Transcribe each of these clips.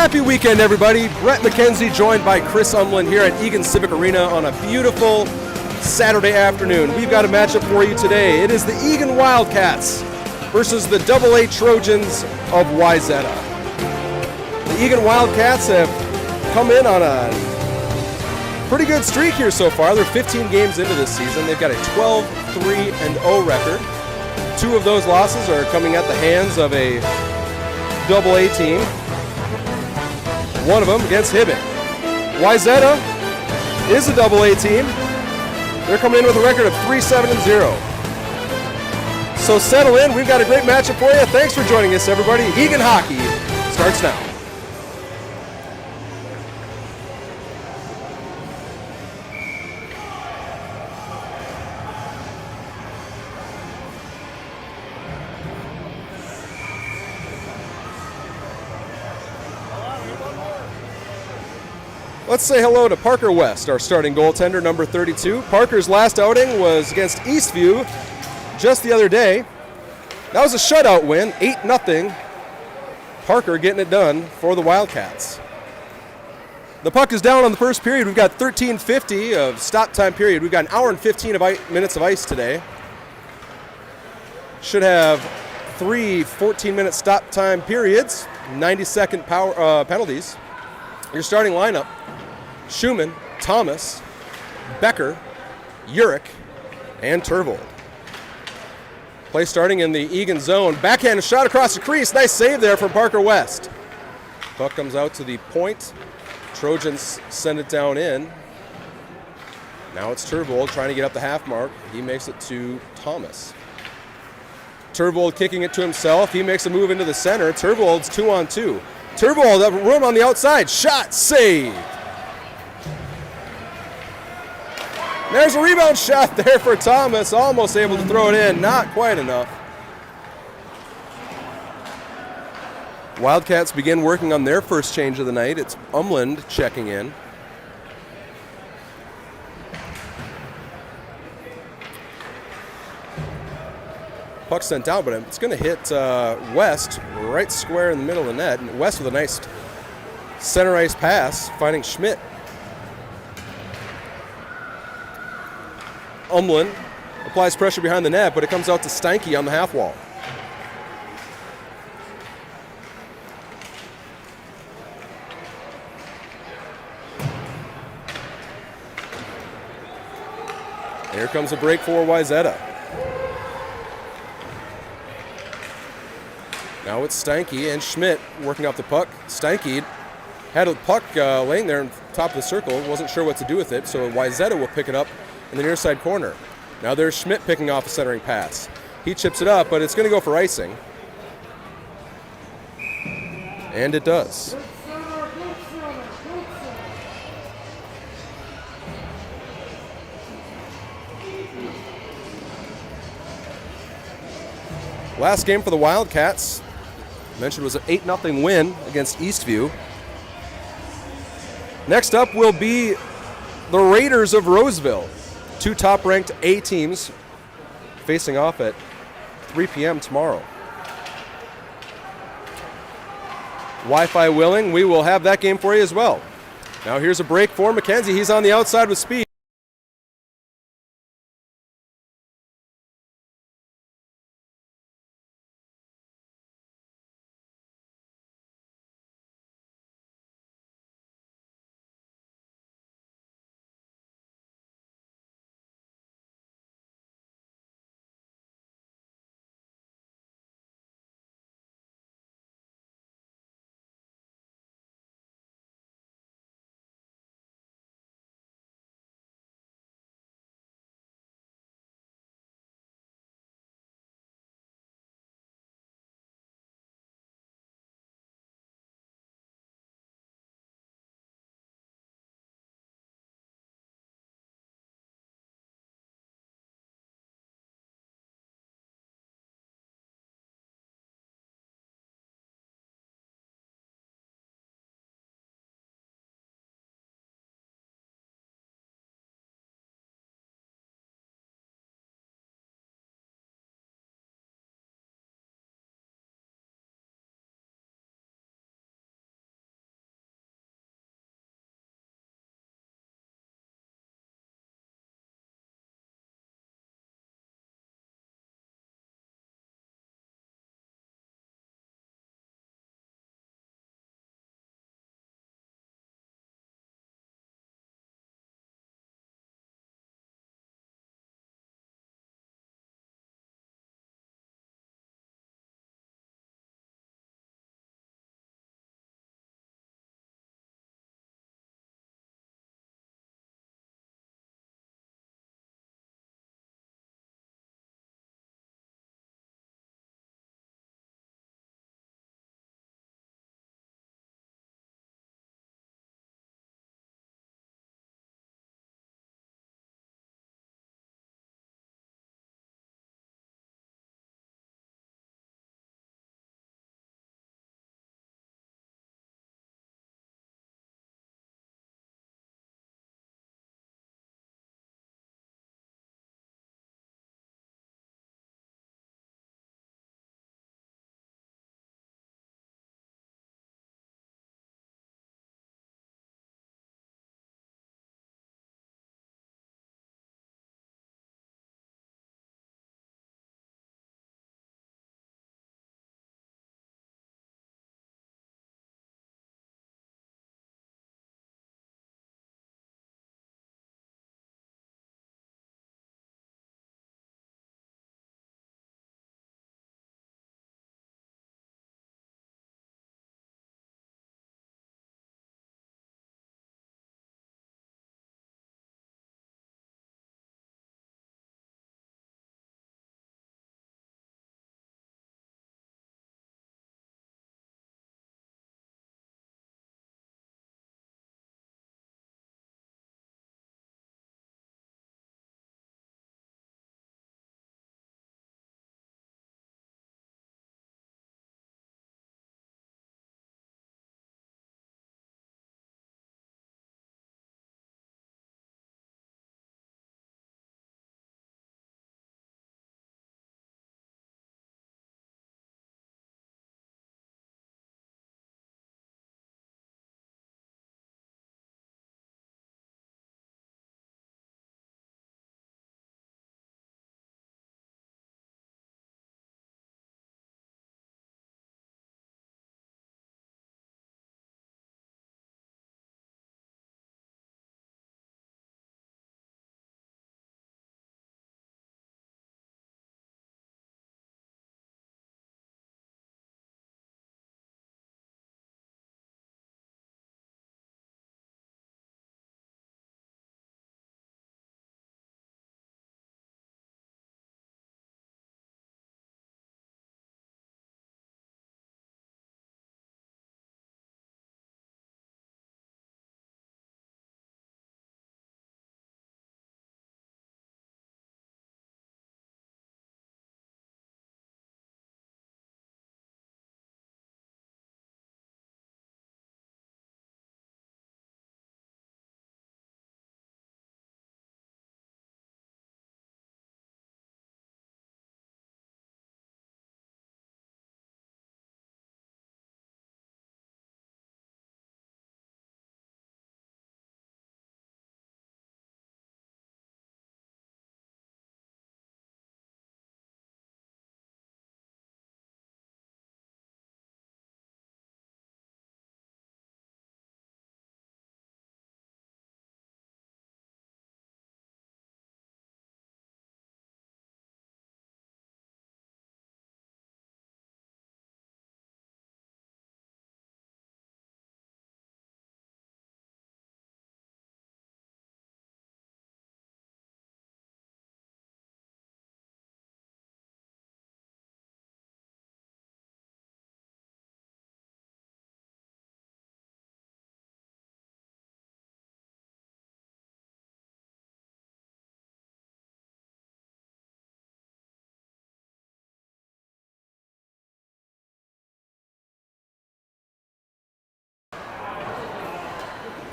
Happy weekend, everybody. Brett MacKenzie joined by Chris Umland here at Eagan Civic Arena on a beautiful Saturday afternoon. We've got a matchup for you today. It is the Eagan Wildcats versus the AA Trojans of Wayzata. The Eagan Wildcats have come in on a pretty good streak here so far. They're 15 games into this season. They've got a 12-3-0 record. 2 of those losses are coming at the hands of a AA team. One of them against Hibbing. Wayzata is a AA team. They're coming in with a record of 3-7-0. So settle in. We've got a great matchup for you. Thanks for joining us, everybody. Eagan Hockey starts now. Let's say hello to Parker West, our starting goaltender, number 32. Parker's last outing was against Eastview just the other day. That was a shutout win, 8-0 Parker getting it done for the Wildcats. The puck is down on the first period. We've got 13:50 of stop time period. We've got an hour and 15 minutes of ice today. Should have 3 14-minute stop time periods, 90-second penalties. Your starting lineup: Schumann, Thomas, Becker, Urich, and Turvold. Play starting in the Eagan zone. Backhand shot across the crease. Nice save there from Parker West. Puck comes out to the point. Trojans send it down in. Now it's Turvold trying to get up the half mark. He makes it to Thomas. Turvold kicking it to himself. He makes a move into the center. Turvold's 2-on-2. Turvold, room on the outside. Shot, save. There's a rebound shot there for Thomas. Almost able to throw it in. Not quite enough. Wildcats begin working on their first change of the night. It's Umland checking in. Puck sent down, but it's going to hit West right square in the middle of the net. And West with a nice center ice pass, finding Schmidt. Umland applies pressure behind the net, but it comes out to Steinke on the half wall. Here comes a break for Wayzata. Now it's Steinke and Schmidt working off the puck. Steinke had a puck laying there on top of the circle, wasn't sure what to do with it, so Wayzata will pick it up in the near side corner. Now there's Schmidt picking off a centering pass. He chips it up, but it's going to go for icing. And it does. Last game for the Wildcats, mentioned, was an 8-0 win against Eastview. Next up will be the Raiders of Roseville. 2 top-ranked A teams facing off at 3 p.m. tomorrow. Wi-Fi willing, we will have that game for you as well. Now here's a break for MacKenzie. He's on the outside with speed.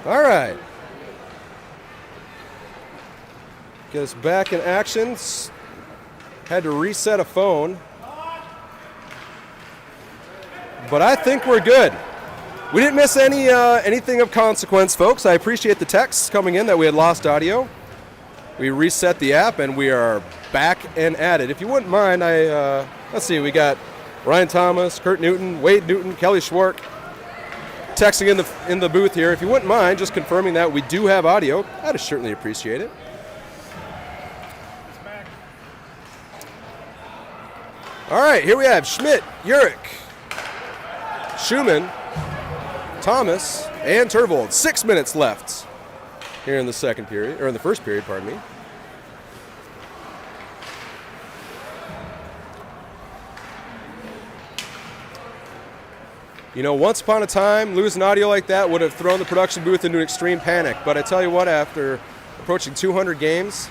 All right. Get us back in action. Had to reset a phone. But I think we're good. We didn't miss anything of consequence, folks. I appreciate the texts coming in that we had lost audio. We reset the app, and we are back and at it. If you wouldn't mind, let's see, we got Ryan Thomas, Kurt Newton, Wade Newton, Kelly Schwark texting in the booth here. If you wouldn't mind just confirming that we do have audio, I'd certainly appreciate it. All right, here we have Schmidt, Urich, Schumann, Thomas, and Turvold. 6 minutes left here in the second period, or in the first period, pardon me. You know, once upon a time, losing audio like that would have thrown the production booth into an extreme panic. But I tell you what, after approaching 200 games,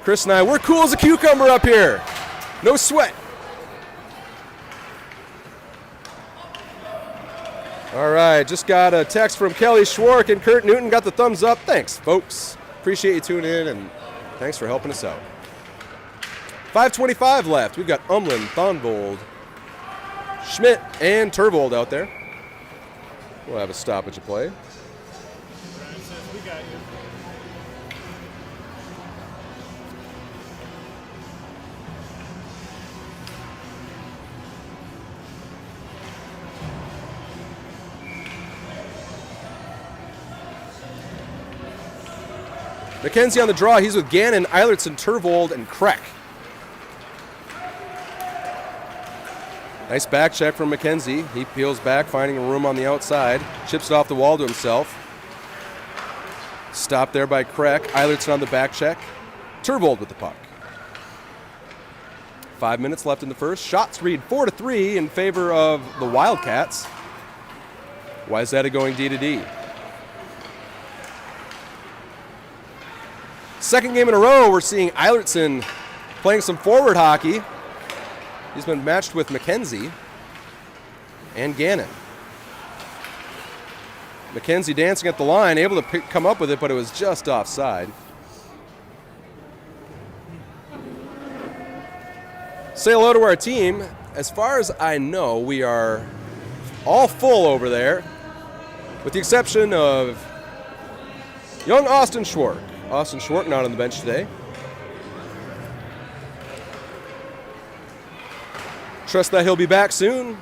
Chris and I, we're cool as a cucumber up here. No sweat. All right, just got a text from Kelly Schwark and Kurt Newton. Got the thumbs up. Thanks, folks. Appreciate you tuning in, and thanks for helping us out. 5:25 left. We've got Umlin, Thonvold, Schmidt, and Turvold out there. We'll have a stoppage of play. MacKenzie on the draw. He's with Gannon, Eilertson, Turvold, and Kreck. Nice back check from MacKenzie. He peels back, finding a room on the outside. Chips it off the wall to himself. Stopped there by Kreck. Eilertson on the back check. Turvold with the puck. 5 minutes left in the first. Shots read 4-3 in favor of the Wildcats. Wayzata going D to D. Second game in a row, we're seeing Eilertson playing some forward hockey. He's been matched with MacKenzie and Gannon. MacKenzie dancing at the line, able to come up with it, but it was just offside. Say hello to our team. As far as I know, we are all full over there, with the exception of young Austin Schwark. Austin Schwark not on the bench today. Trust that he'll be back soon.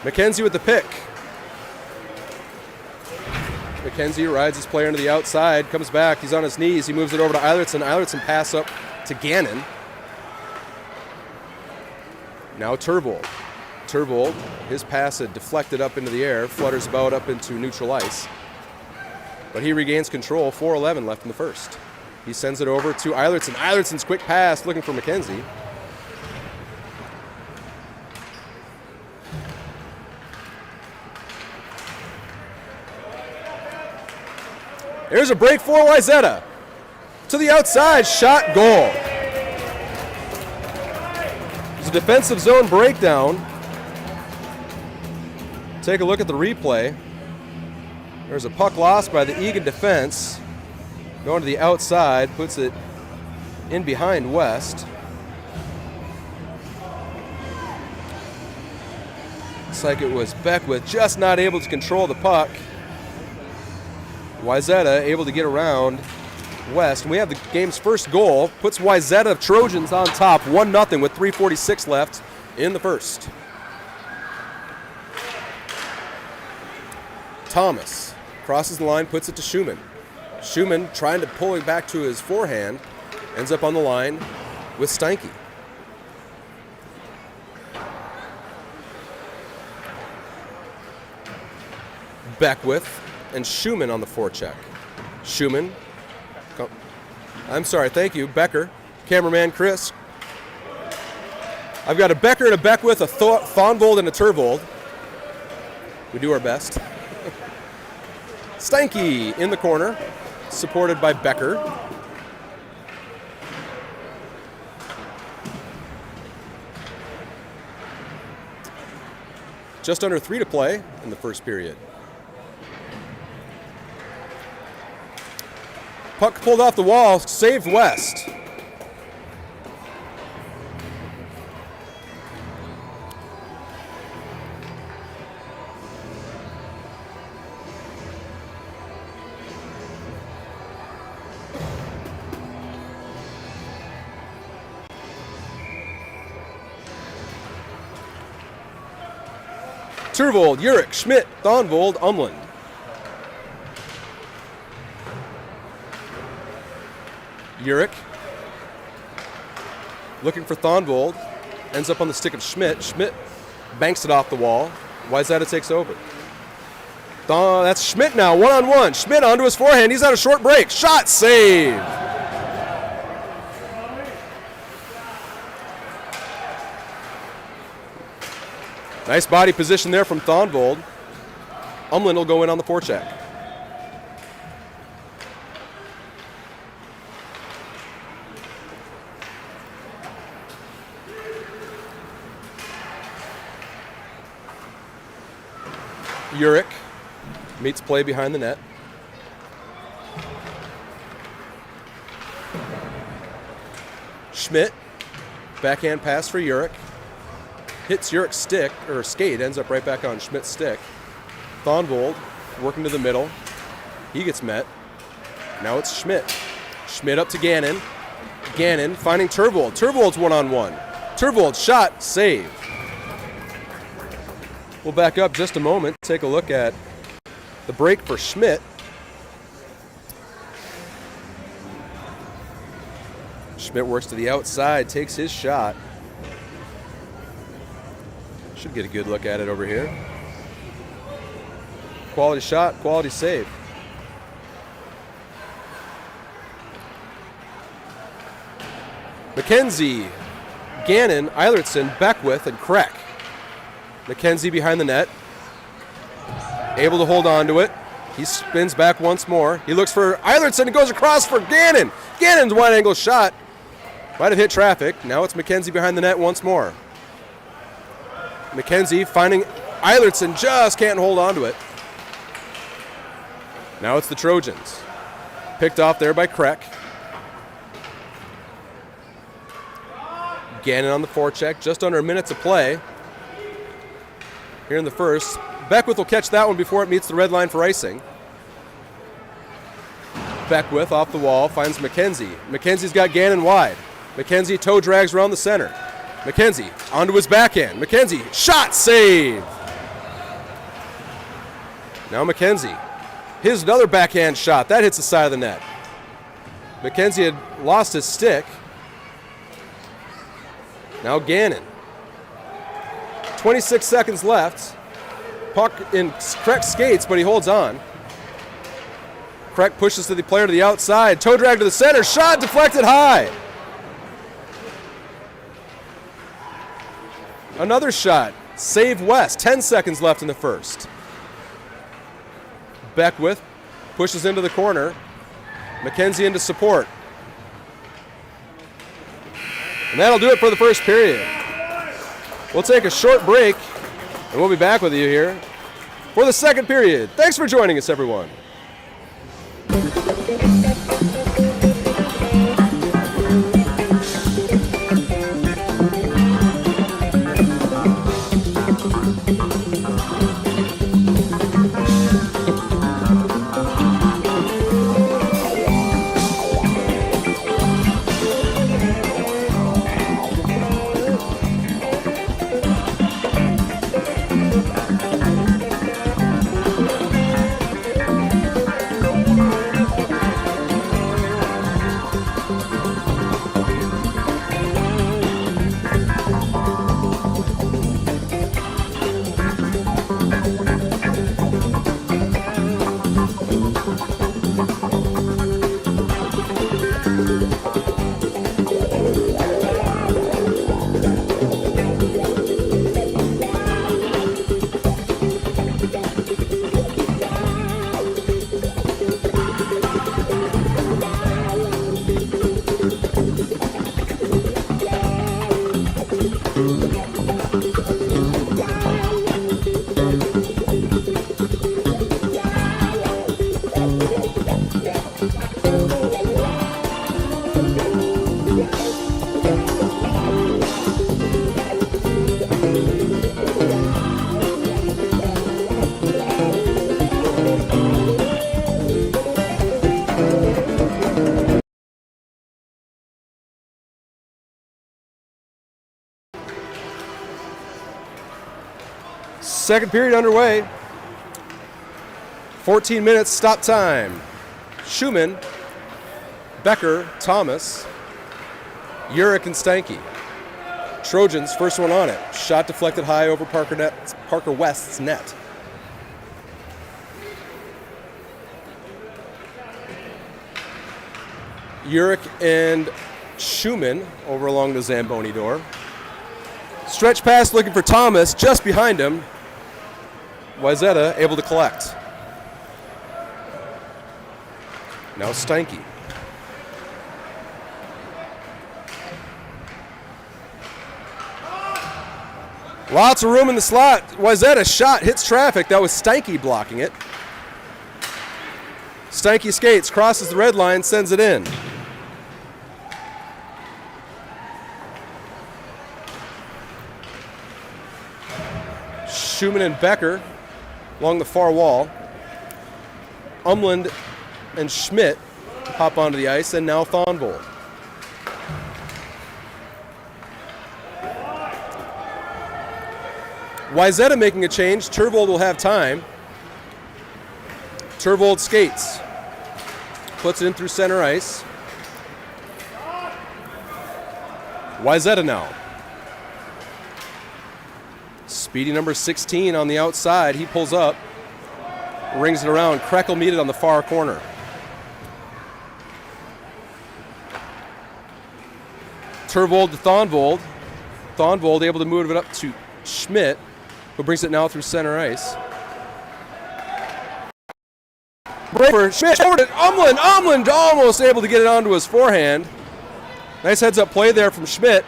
MacKenzie with the pick. MacKenzie rides his player into the outside, comes back, he's on his knees, he moves it over to Eilertson. Eilertson pass up to Gannon. Now Turvold. Turvold, his pass had deflected up into the air, flutters about up into neutral ice. But he regains control, 4:11 left in the first. He sends it over to Eilertson. Eilertson's quick pass looking for MacKenzie. There's a break for Wayzata. To the outside, shot, goal. There's a defensive zone breakdown. Take a look at the replay. There's a puck lost by the Eagan defense. Going to the outside, puts it in behind West. Looks like it was Beckwith just not able to control the puck. Wayzata able to get around West. And we have the game's first goal. Puts Wayzata Trojans on top, 1-0 with 3:46 left in the first. Thomas crosses the line, puts it to Schumann. Schumann trying to pull it back to his forehand. Ends up on the line with Steinke. Beckwith and Schumann on the forecheck. Schumann. I'm sorry, thank you, Becker. Cameraman Chris. I've got a Becker and a Beckwith, a Thonvold and a Turvold. We do our best. Steinke in the corner, supported by Becker. Just under 3 to play in the first period. Puck pulled off the wall, saved West. Turvold, Urick, Schmidt, Thonvold, Umland. Urick looking for Thonvold. Ends up on the stick of Schmidt. Schmidt banks it off the wall. Wayzata takes over. That's Schmidt now, one-on-one. Schmidt onto his forehand. He's on a short break. Shot, save. Nice body position there from Thonvold. Umland will go in on the forecheck. Urick meets play behind the net. Schmidt, backhand pass for Urick. Hits Urick's stick, or skate, ends up right back on Schmidt's stick. Thonvold working to the middle. He gets met. Now it's Schmidt. Schmidt up to Gannon. Gannon finding Turvold. Turvold's one-on-one. Turvold shot, save. We'll back up just a moment, take a look at the break for Schmidt. Schmidt works to the outside, takes his shot. Should get a good look at it over here. Quality shot, quality save. MacKenzie, Gannon, Eilertson, Beckwith, and Kreck. MacKenzie behind the net. Able to hold on to it. He spins back once more. He looks for Eilertson and goes across for Gannon. Gannon's wide angle shot. Might have hit traffic. Now it's MacKenzie behind the net once more. MacKenzie finding Eilertson, just can't hold on to it. Now it's the Trojans. Picked off there by Kreck. Gannon on the forecheck, just under a minute to play. Here in the first. Beckwith will catch that one before it meets the red line for icing. Beckwith off the wall finds MacKenzie. MacKenzie's got Gannon wide. MacKenzie toe drags around the center. MacKenzie onto his backhand. MacKenzie, shot, save. Now MacKenzie. Here's another backhand shot. That hits the side of the net. MacKenzie had lost his stick. Now Gannon. 26 seconds left. Puck in Kreck skates, but he holds on. Kreck pushes to the player to the outside. Toe drag to the center. Shot deflected high. Another shot. Save West. 10 seconds left in the first. Beckwith pushes into the corner. MacKenzie into support. And that'll do it for the first period. We'll take a short break, and we'll be back with you here for the second period. Thanks for joining us, everyone. Second period underway. 14 minutes stop time. Schumann, Becker, Thomas, Urick, and Stanky. Trojans, first one on it. Shot deflected high over Parker West's net. Urick and Schumann over along the Zamboni door. Stretch pass looking for Thomas, just behind him. Wayzata able to collect. Now Stanky. Lots of room in the slot. Wayzata's shot hits traffic. That was Stanky blocking it. Stanky skates, crosses the red line, sends it in. Schumann and Becker along the far wall. Umland and Schmidt hop onto the ice, and now Thonvold. Wayzata making a change. Tervold will have time. Tervold skates. Puts it in through center ice. Wayzata now. Speedy number 16 on the outside. He pulls up. Rings it around. Krekel meted on the far corner. Tervold to Thonvold. Thonvold able to move it up to Schmidt, who brings it now through center ice. Braver, Schmidt over to Umland. Umland almost able to get it onto his forehand. Nice heads-up play there from Schmidt.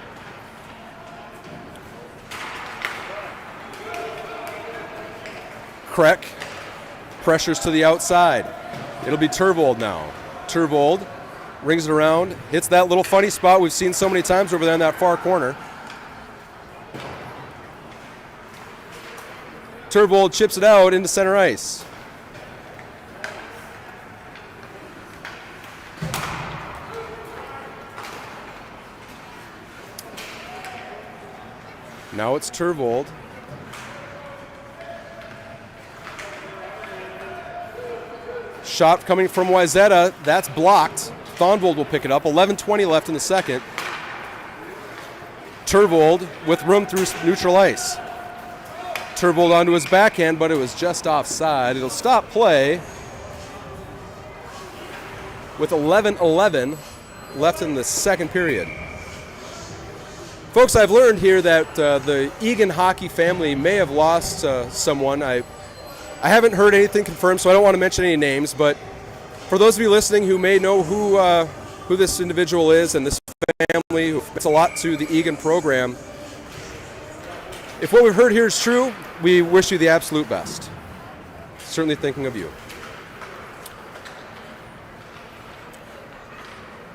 Kreck pressures to the outside. It'll be Tervold now. Tervold rings it around, hits that little funny spot we've seen so many times over there in that far corner. Tervold chips it out into center ice. Now it's Tervold. Shot coming from Wayzata. That's blocked. Thonvold will pick it up. 11:20 left in the second. Tervold with room through neutral ice. Tervold onto his backhand, but it was just offside. It'll stop play with 11:11 left in the second period. Folks, I've learned here that the Eagan hockey family may have lost someone. I haven't heard anything confirmed, so I don't want to mention any names, but for those of you listening who may know who this individual is and this family, who means a lot to the Eagan program, if what we've heard here is true, we wish you the absolute best. Certainly thinking of you.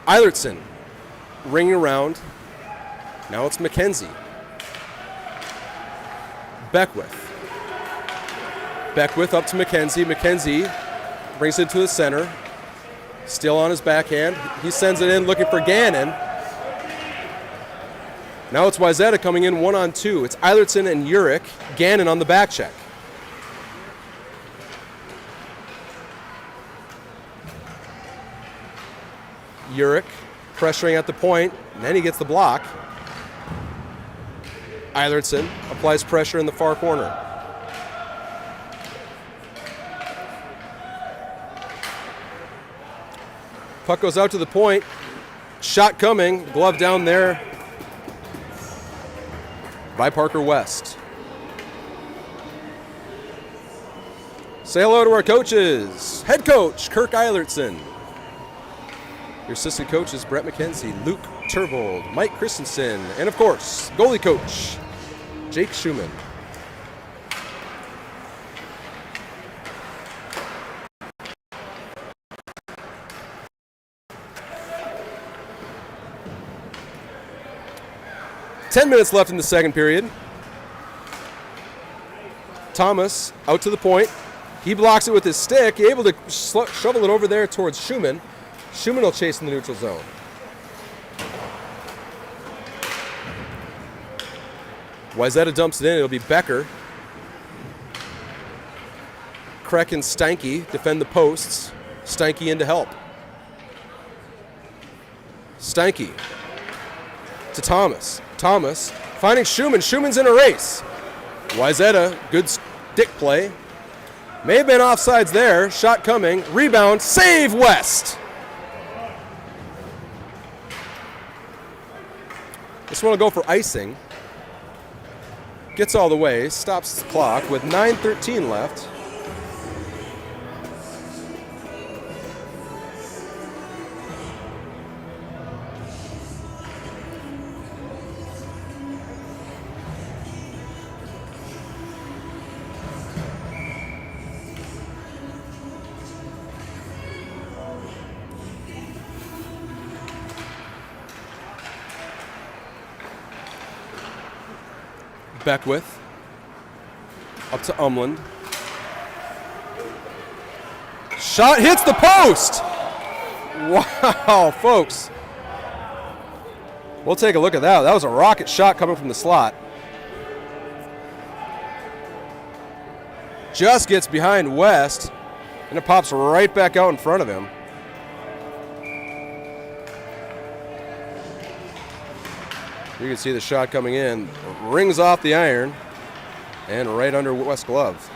Eilertson ringing around. Now it's MacKenzie. Beckwith up to MacKenzie. MacKenzie brings it to the center. Still on his backhand. He sends it in looking for Gannon. Now it's Wayzata coming in 1-on-2. It's Eilertson and Urick. Gannon on the back check. Urick pressuring at the point, and then he gets the block. Eilertson applies pressure in the far corner. Puck goes out to the point. Shot coming. Glove down there by Parker West. Say hello to our coaches. Head coach, Kirk Eilertson. Your assistant coaches, Brett MacKenzie, Luke Tervold, Mike Christensen, and of course, goalie coach, Jake Schumann. Ten minutes left in the second period. Thomas out to the point. He blocks it with his stick, able to shovel it over there towards Schumann. Schumann will chase in the neutral zone. Wayzata dumps it in. It'll be Becker. Kreck and Steinke defend the posts. Steinke in to help. Steinke to Thomas. Thomas finding Schumann. Schumann's in a race. Wayzata, good stick play. May have been offsides there. Shot coming. Rebound. Save West. Just want to go for icing. Gets all the way. Stops the clock with 9:13 left. Beckwith up to Umland. Shot hits the post. Wow, folks. We'll take a look at that. That was a rocket shot coming from the slot. Just gets behind West, and it pops right back out in front of him. You can see the shot coming in, rings off the iron, and right under West's glove.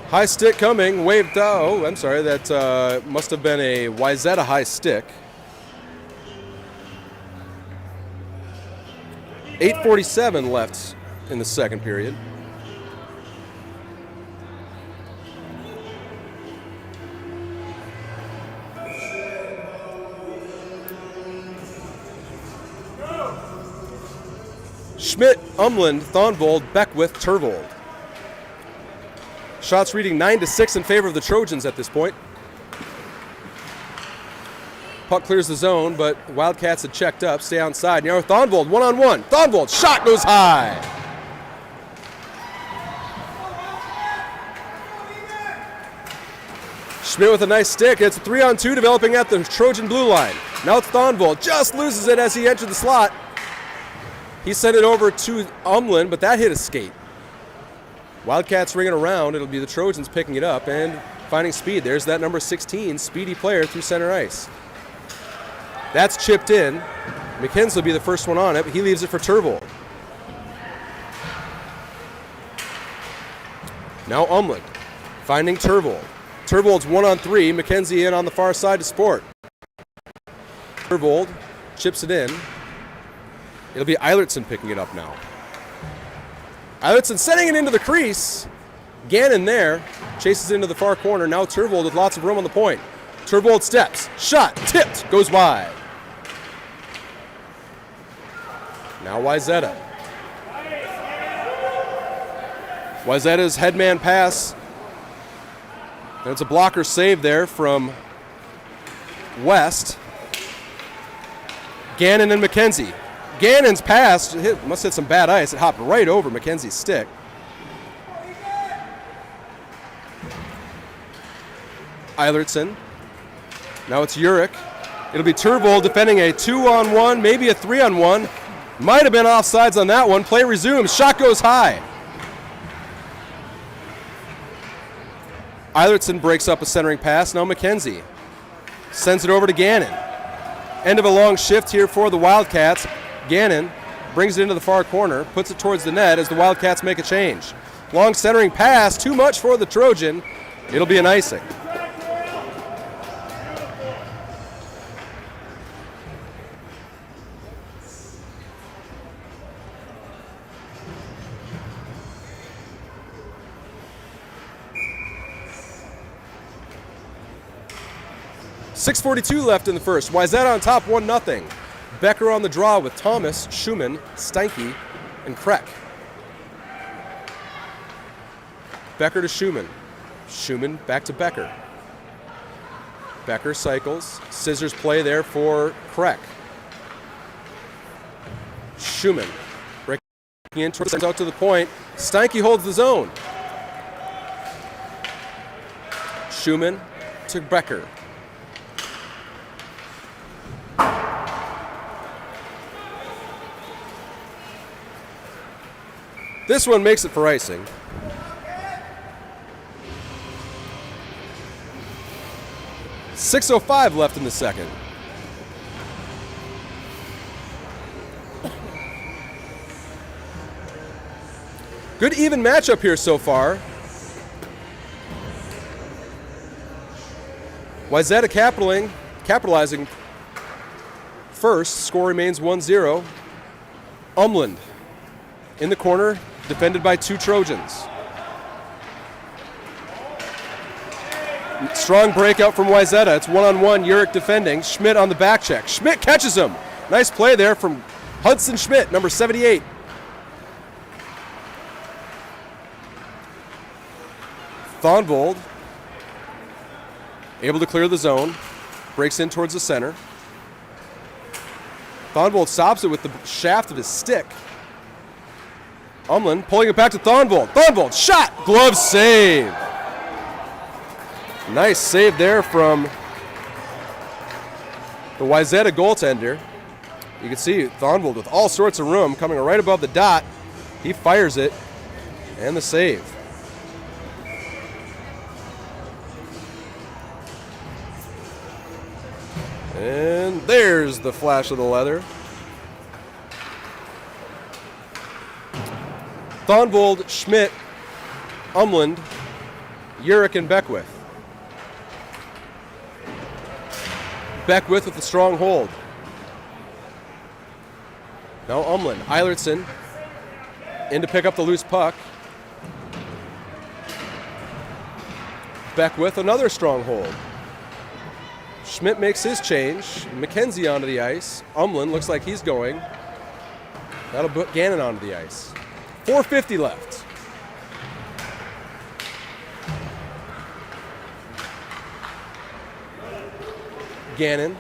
High stick coming, waved out. Oh, I'm sorry, that must have been a Wayzata high stick. 8:47 left in the second period. Schmidt, Umland, Thonvold, Beckwith, Turvold. Shots reading 9-6 in favor of the Trojans at this point. Puck clears the zone, but Wildcats had checked up, stay outside. Now Thonvold, one-on-one. Thonvold, shot goes high. Schmidt with a nice stick. It's a 3-on-2 developing at the Trojan blue line. Now it's Thonvold, just loses it as he entered the slot. He sent it over to Umland, but that hit a skate. Wildcats ringing around. It'll be the Trojans picking it up and finding speed. There's that number 16, speedy player through center ice. That's chipped in. MacKenzie will be the first one on it, but he leaves it for Turvold. Now Umland finding Turvold. Turvold's 1-on-3. MacKenzie in on the far side to support. Turvold chips it in. It'll be Eilertson picking it up now. Eilertson sending it into the crease. Gannon there. Chases into the far corner. Now Turvold with lots of room on the point. Turvold steps. Shot. Tipped. Goes wide. Now Wayzata. Wayzata's headman pass. And it's a blocker save there from West. Gannon and MacKenzie. Gannon's pass must hit some bad ice. It hopped right over MacKenzie's stick. Eilertson. Now it's Urich. It'll be Turvold defending a 2-on-1, maybe a 3-on-1. Might have been offsides on that one. Play resumes. Shot goes high. Eilertson breaks up a centering pass. Now MacKenzie sends it over to Gannon. End of a long shift here for the Wildcats. Gannon brings it into the far corner, puts it towards the net as the Wildcats make a change. Long centering pass, too much for the Trojan. It'll be an icing. .6:42 left in the first. Wayzata on top, 1-0. Becker on the draw with Thomas, Schumann, Steinke, and Kreck. Becker to Schumann. Schumann back to Becker. Becker cycles. Scissors play there for Kreck. Schumann breaking in towards out to the point. Steinke holds the zone. Schumann to Becker. This one makes it for icing. .605 left in the second. Good even matchup here so far. Wayzata capitalizing first. Score remains 1-0. Umland in the corner, defended by two Trojans. Strong breakout from Wayzata. It's one-on-one. Urick defending. Schmidt on the back check. Schmidt catches him. Nice play there from Hudson Schmidt, number 78. Thonvold able to clear the zone. Breaks in towards the center. Thonvold stops it with the shaft of his stick. Umland pulling it back to Thonvold. Thonvold shot. Glove save. Nice save there from the Wayzata goaltender. You can see Thonvold with all sorts of room coming right above the dot. He fires it, and the save. And there's the flash of the leather. Thonvold, Schmidt, Umland, Urick, and Beckwith. Beckwith with a strong hold. Now Umland, Eilertson in to pick up the loose puck. Beckwith, another strong hold. Schmidt makes his change. MacKenzie onto the ice. Umland looks like he's going. That'll put Gannon onto the ice. 4:50 left. Gannon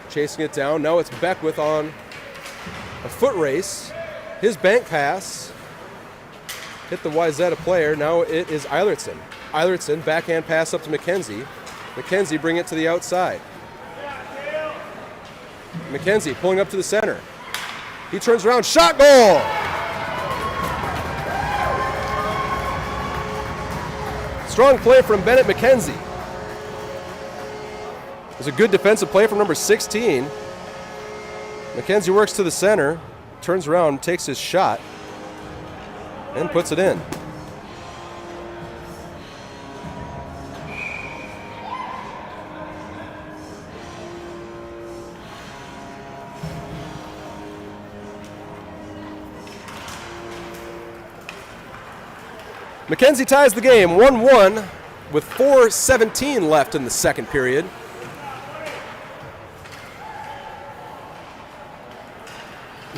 chasing it down. Now it's Beckwith on a foot race. His bank pass hit the Wayzata player. Now it is Eilertson. Eilertson, backhand pass up to MacKenzie. MacKenzie bring it to the outside. MacKenzie pulling up to the center. He turns around, shot, goal! Strong play from Bennett MacKenzie. It was a good defensive play from number 16. MacKenzie works to the center, turns around, takes his shot, and puts it in. MacKenzie ties the game 1-1 with 4:17 left in the second period.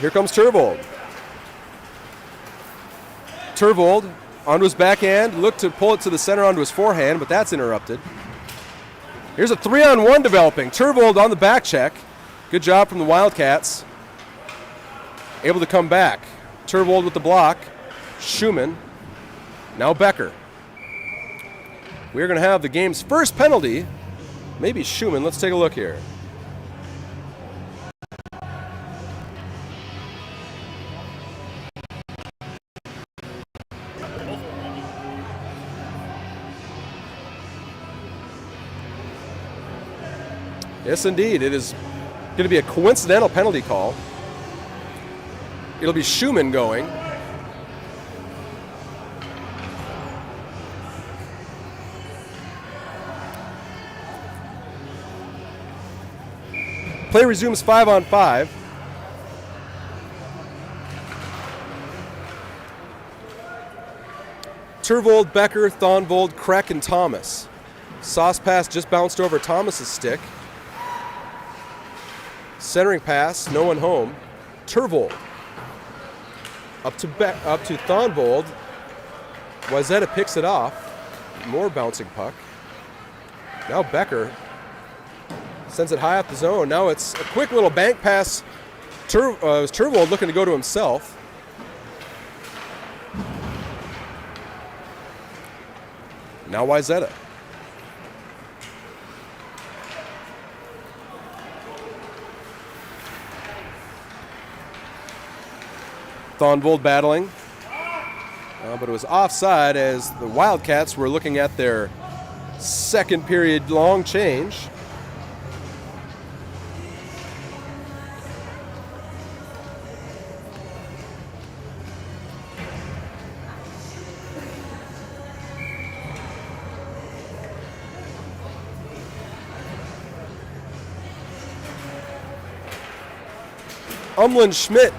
Here comes Tervold. Tervold onto his backhand, looked to pull it to the center onto his forehand, but that's interrupted. Here's a 3-on-1 developing. Tervold on the back check. Good job from the Wildcats. Able to come back. Tervold with the block. Schumann. Now Becker. We're going to have the game's first penalty. Maybe Schumann. Let's take a look here. Yes, indeed. It is going to be a coincidental penalty call. It'll be Schumann going. Play resumes 5-on-5. Tervold, Becker, Thonvold, Kreck, and Thomas. Sauce pass just bounced over Thomas's stick. Centering pass, no one home. Tervold. Up to Thonvold. Wayzata picks it off. More bouncing puck. Now Becker sends it high up the zone. Now it's a quick little bank pass. Tervold looking to go to himself. Now Wayzata. Thonvold battling. But it was offside as the Wildcats were looking at their second period long change. Umlin, Schmidt,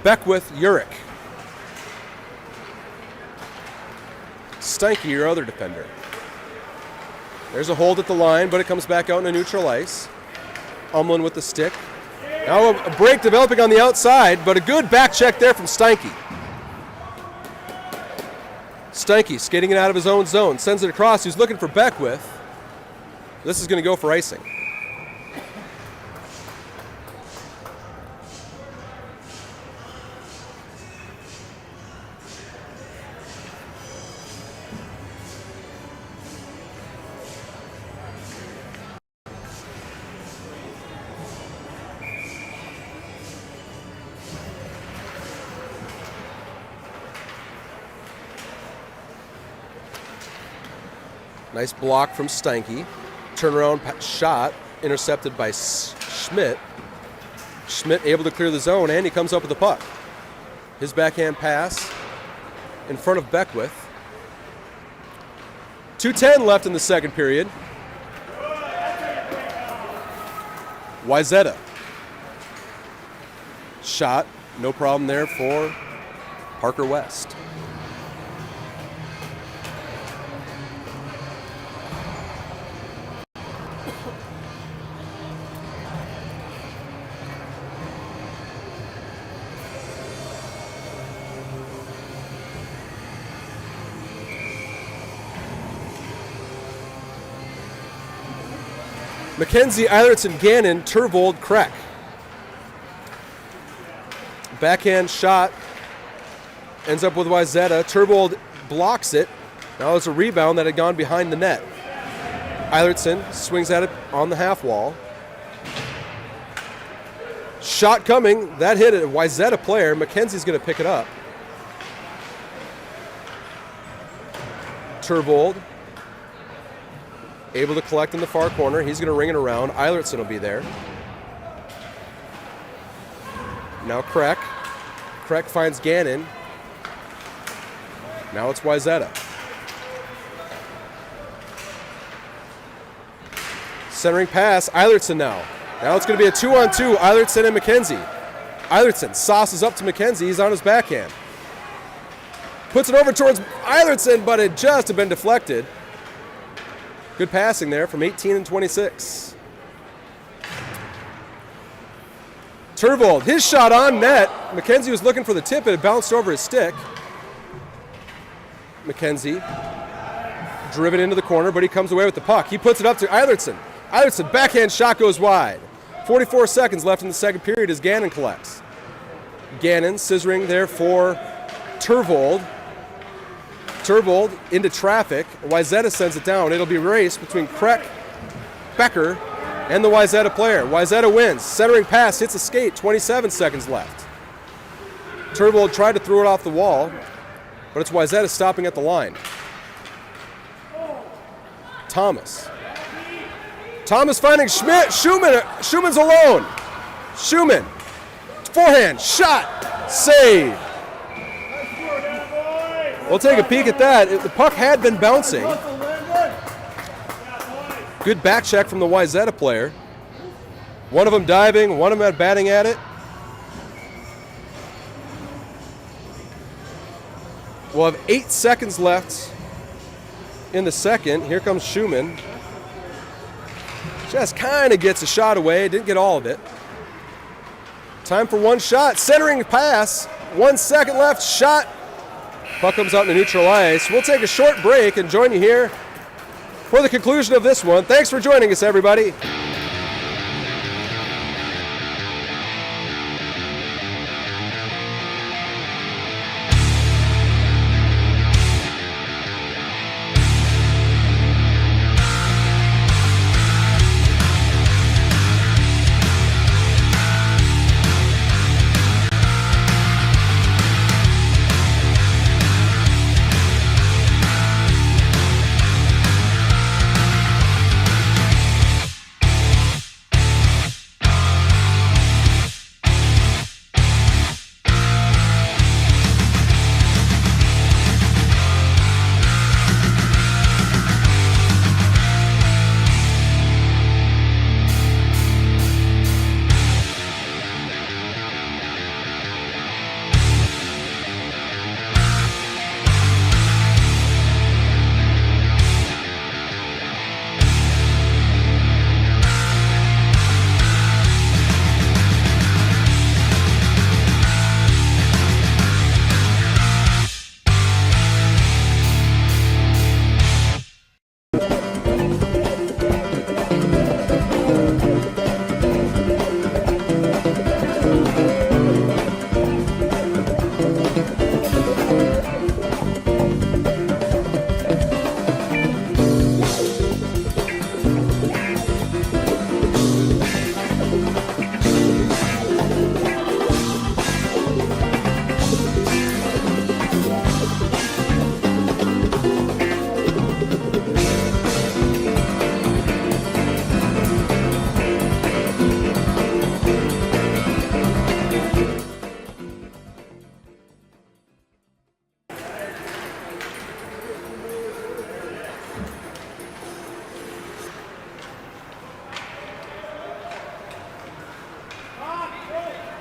Beckwith, Urich. Steinke, your other defender. There's a hold at the line, but it comes back out into neutral ice. Umlin with the stick. Now a break developing on the outside, but a good back check there from Steinke. Steinke skating it out of his own zone, sends it across. He's looking for Beckwith. This is going to go for icing. Nice block from Steinke. Turnaround shot intercepted by Schmidt. Schmidt able to clear the zone, and he comes up with the puck. His backhand pass in front of Beckwith. 2:10 left in the second period. Wayzata. Shot, no problem there for Parker West. MacKenzie, Eilertson, Gannon, Turvold, Kreck. Backhand shot ends up with Wayzata. Turvold blocks it. Now it's a rebound that had gone behind the net. Eilertson swings at it on the half wall. Shot coming. That hit a Wayzata player. MacKenzie's going to pick it up. Turvold able to collect in the far corner. He's going to ring it around. Eilertson will be there. Now Kreck. Kreck finds Gannon. Now it's Wayzata. Centering pass. Eilertson now. Now it's going to be a 2-on-2. Eilertson and MacKenzie. Eilertson sauces up to MacKenzie. He's on his backhand. Puts it over towards Eilertson, but it just had been deflected. Good passing there from 18 and 26. Turvold, his shot on net. MacKenzie was looking for the tip. It had bounced over his stick. MacKenzie driven into the corner, but he comes away with the puck. He puts it up to Eilertson. Eilertson, backhand shot goes wide. 44 seconds left in the second period as Gannon collects. Gannon scissoring there for Turvold. Turvold into traffic. Wayzata sends it down. It'll be a race between Kreck, Becker, and the Wayzata player. Wayzata wins. Centering pass hits a skate. 27 seconds left. Turvold tried to throw it off the wall, but it's Wayzata stopping at the line. Thomas. Thomas finding Schmidt. Schumann's alone. Schumann. Forehand. Shot. Save. We'll take a peek at that. The puck had been bouncing. Good back check from the Wayzata player. One of them diving, one of them batting at it. We'll have 8 seconds left in the second. Here comes Schumann. Just kind of gets a shot away. Didn't get all of it. Time for one shot. Centering pass. 1 second left. Shot. Puck comes out into neutral ice. We'll take a short break and join you here for the conclusion of this one. Thanks for joining us, everybody.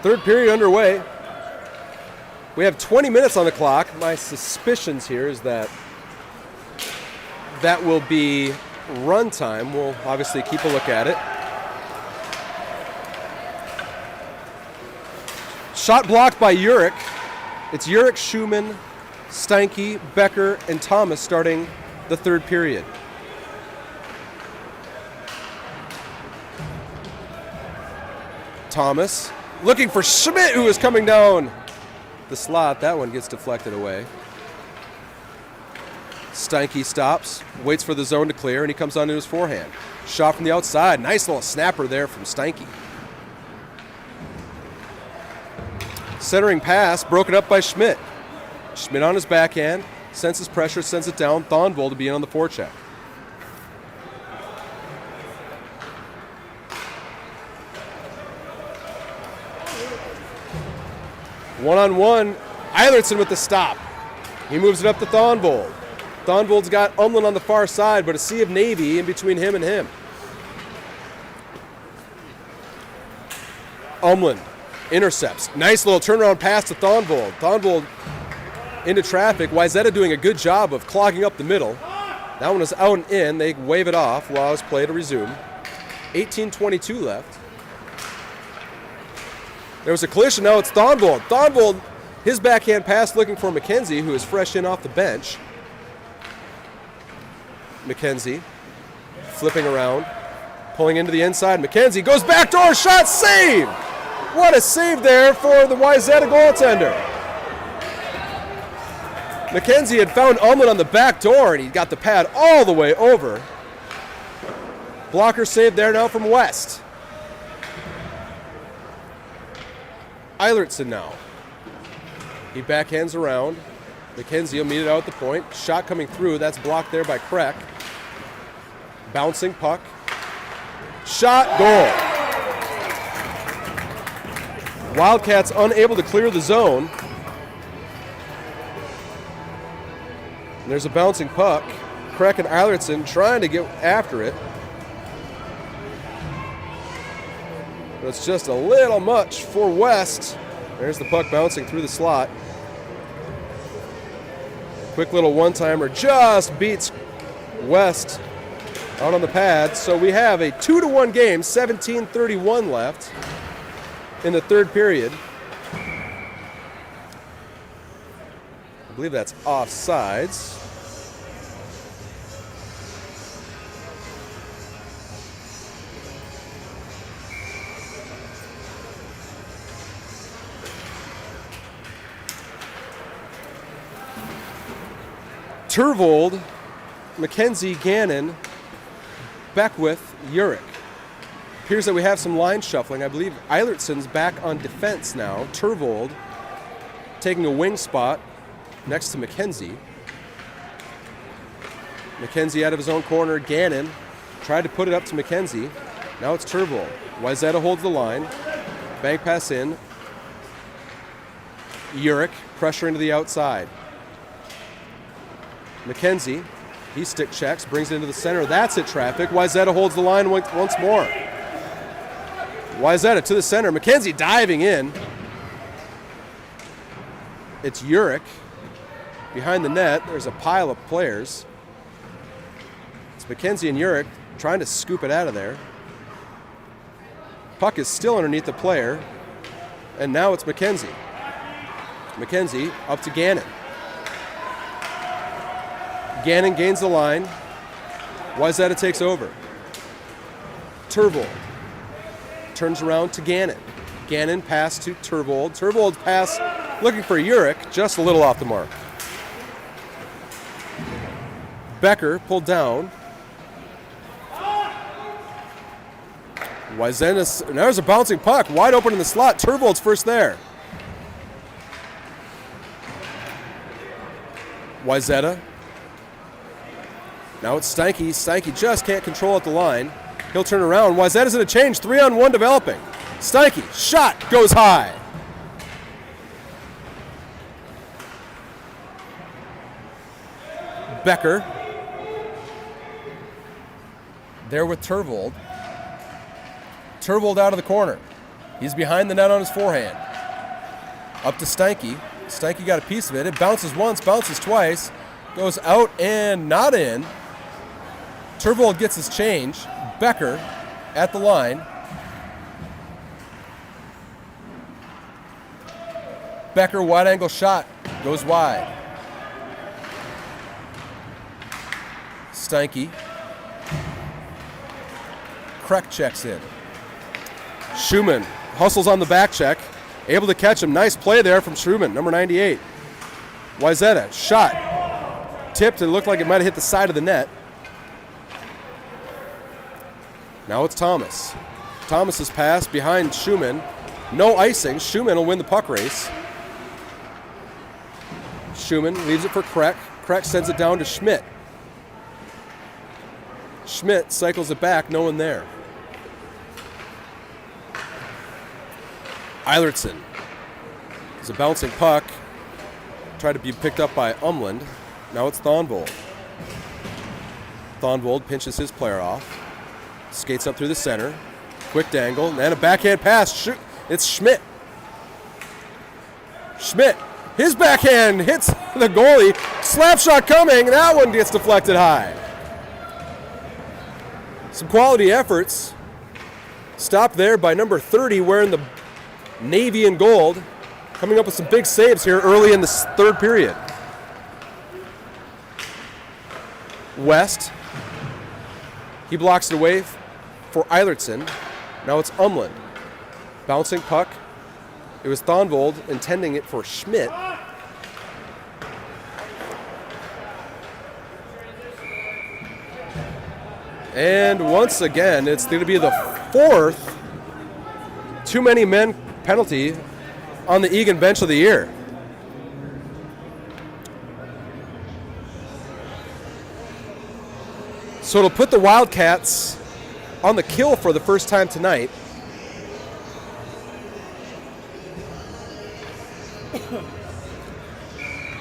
Third period underway. We have 20 minutes on the clock. My suspicions here is that will be run time. We'll obviously keep a look at it. Shot blocked by Urick. It's Urick, Schumann, Steinke, Becker, and Thomas starting the third period. Thomas looking for Schmidt, who is coming down the slot. That one gets deflected away. Steinke stops, waits for the zone to clear, and he comes onto his forehand. Shot from the outside. Nice little snapper there from Steinke. Centering pass, broken up by Schmidt. Schmidt on his backhand, senses pressure, sends it down. Thonvold to be in on the forecheck. One-on-one, Eilertson with the stop. He moves it up to Thonvold. Thonvold's got Umlin on the far side, but a sea of Navy in between him and him. Umlin intercepts. Nice little turnaround pass to Thonvold. Thonvold into traffic. Wayzata doing a good job of clogging up the middle. That one is out and in. They wave it off, allows play to resume. 18:22 left. There was a collision. Now it's Thonvold. Thonvold, his backhand pass looking for MacKenzie, who is fresh in off the bench. MacKenzie flipping around, pulling into the inside. MacKenzie goes backdoor shot, save! What a save there for the Wayzata goaltender. MacKenzie had found Umlin on the back door, and he got the pad all the way over. Blocker save there now from West. Eilertson now. He backhands around. MacKenzie will meet it out at the point. Shot coming through. That's blocked there by Kreck. Bouncing puck. Shot, goal. Wildcats unable to clear the zone. And there's a bouncing puck. Kreck and Eilertson trying to get after it. But it's just a little much for West. There's the puck bouncing through the slot. Quick little one-timer just beats West out on the pad. So we have a 2-1 game, 17:31 left in the third period. I believe that's offsides. Tervold, MacKenzie, Gannon, Beckwith, Urick. Appears that we have some line shuffling. I believe Eilertson's back on defense now. Tervold taking a wing spot next to MacKenzie. MacKenzie out of his own corner. Gannon tried to put it up to MacKenzie. Now it's Tervold. Wayzata holds the line. Bank pass in. Urick pressure into the outside. MacKenzie, he stick checks, brings it into the center. That's at traffic. Wayzata holds the line once more. Wayzata to the center. MacKenzie diving in. It's Urick behind the net. There's a pile of players. It's MacKenzie and Urick trying to scoop it out of there. Puck is still underneath the player. And now it's MacKenzie. MacKenzie up to Gannon. Gannon gains the line. Wayzata takes over. Tervold turns around to Gannon. Gannon pass to Tervold. Tervold's pass looking for Urick, just a little off the mark. Becker pulled down. Wayzata, now there's a bouncing puck, wide open in the slot. Tervold's first there. Wayzata. Now it's Steinke. Steinke just can't control at the line. He'll turn around. Wayzata's in a change. 3-on-1 developing. Steinke, shot, goes high. Becker. There with Tervold. Tervold out of the corner. He's behind the net on his forehand. Up to Steinke. Steinke got a piece of it. It bounces once, bounces twice, goes out and not in. Tervold gets his change. Becker at the line. Becker, wide angle shot, goes wide. Steinke. Kreck checks in. Schumann hustles on the back check. Able to catch him. Nice play there from Schumann, number 98. Wayzata, shot. Tipped and looked like it might have hit the side of the net. Now it's Thomas. Thomas's pass behind Schumann. No icing. Schumann will win the puck race. Schumann leaves it for Kreck. Kreck sends it down to Schmidt. Schmidt cycles it back, no one there. Eilertson. It's a bouncing puck. Tried to be picked up by Umland. Now it's Thonvold. Thonvold pinches his player off. Skates up through the center. Quick dangle, and a backhand pass. It's Schmidt. Schmidt. His backhand hits the goalie. Slap shot coming. That one gets deflected high. Some quality efforts. Stopped there by number 30 wearing the navy and gold. Coming up with some big saves here early in the third period. West. He blocks it away for Eilertson. Now it's Umland. Bouncing puck. It was Thonvold intending it for Schmidt. And once again, it's going to be the fourth too many men penalty on the Eagan bench of the year. So it'll put the Wildcats on the kill for the first time tonight.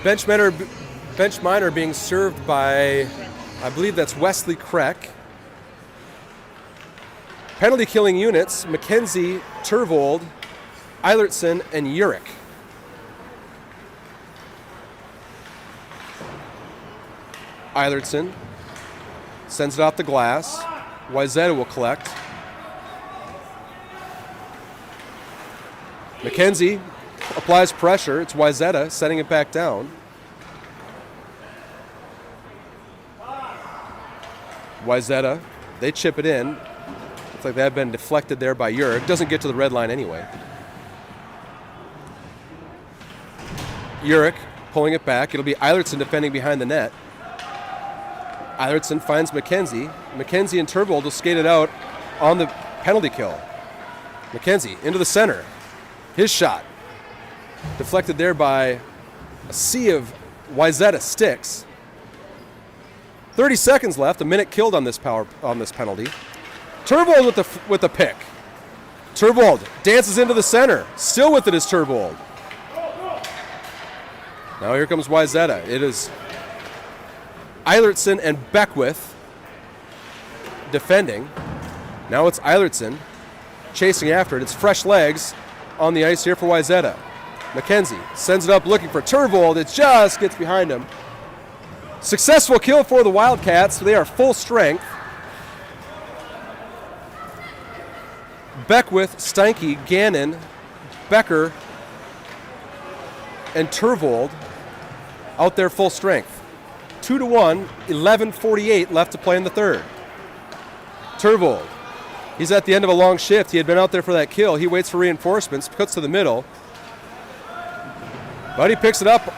Bench minor being served by, I believe that's Wesley Kreck. Penalty killing units, MacKenzie, Tervold, Eilertson, and Urick. Eilertson sends it off the glass. Wayzata will collect. MacKenzie applies pressure. It's Wayzata setting it back down. Wayzata, they chip it in. Looks like they have been deflected there by Urick. Doesn't get to the red line anyway. Urick pulling it back. It'll be Eilertson defending behind the net. Eilertson finds MacKenzie. MacKenzie and Tervold will skate it out on the penalty kill. MacKenzie into the center. His shot. Deflected there by a sea of Wayzata sticks. 30 seconds left. A minute killed on this penalty. Tervold with the pick. Tervold dances into the center. Still with it is Tervold. Now here comes Wayzata. It is Eilertson and Beckwith defending. Now it's Eilertson chasing after it. It's fresh legs on the ice here for Wayzata. MacKenzie sends it up looking for Tervold. It just gets behind him. Successful kill for the Wildcats. They are full strength. Beckwith, Steinke, Gannon, Becker, and Tervold out there full strength. 2-1, 11:48 left to play in the third. Tervold, he's at the end of a long shift. He had been out there for that kill. He waits for reinforcements, cuts to the middle. But he picks it up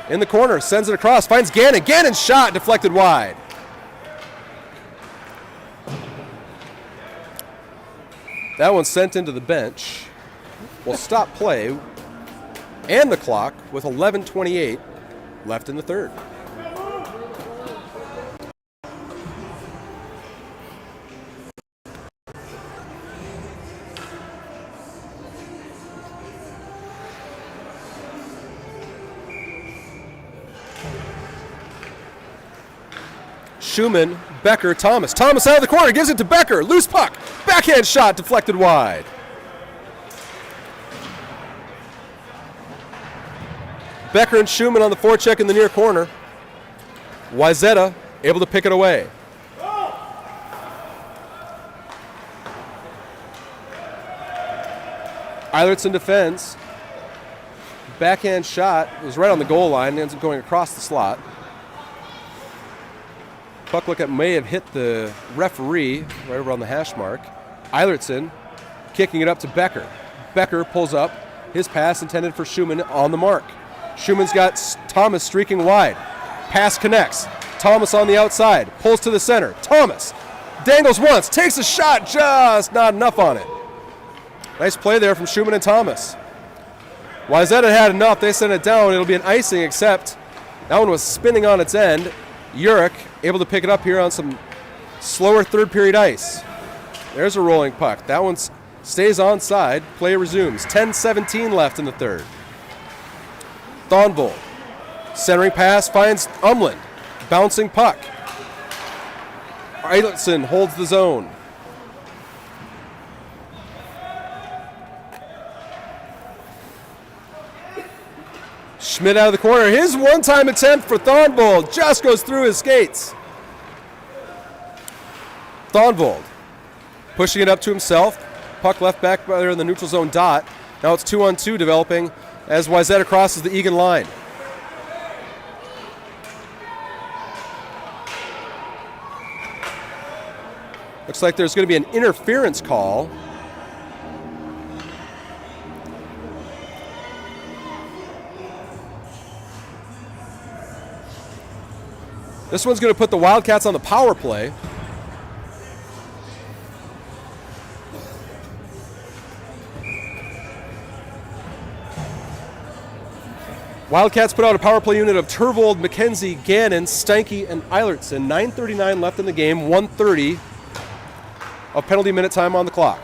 in the corner, sends it across, finds Gannon. Gannon's shot deflected wide. That one sent into the bench. Will stop play and the clock with 11:28 left in the third. Schumann, Becker, Thomas. Thomas out of the corner, gives it to Becker. Loose puck. Backhand shot deflected wide. Becker and Schumann on the forecheck in the near corner. Wayzata able to pick it away. Eilertson defends. Backhand shot was right on the goal line and ends up going across the slot. Puck look at may have hit the referee right over on the hash mark. Eilertson kicking it up to Becker. Becker pulls up. His pass intended for Schumann on the mark. Schumann's got Thomas streaking wide. Pass connects. Thomas on the outside. Pulls to the center. Thomas dangles once. Takes a shot. Just not enough on it. Nice play there from Schumann and Thomas. Wayzata had enough. They sent it down. It'll be an icing, except that one was spinning on its end. Urich able to pick it up here on some slower third period ice. There's a rolling puck. That one stays onside. Play resumes. 10:17 left in the third. Thonvold. Centering pass finds Umland. Bouncing puck. Eilertson holds the zone. Schmidt out of the corner. His one-time attempt for Thonvold just goes through his skates. Thonvold pushing it up to himself. Puck left back there in the neutral zone dot. Now it's 2-on-2 developing as Wayzata crosses the Eagan line. Looks like there's going to be an interference call. This one's going to put the Wildcats on the power play. Wildcats put out a power play unit of Turvold, MacKenzie, Gannon, Stanky, and Eilertson. 9:39 left in the game, 1:30 of penalty minute time on the clock.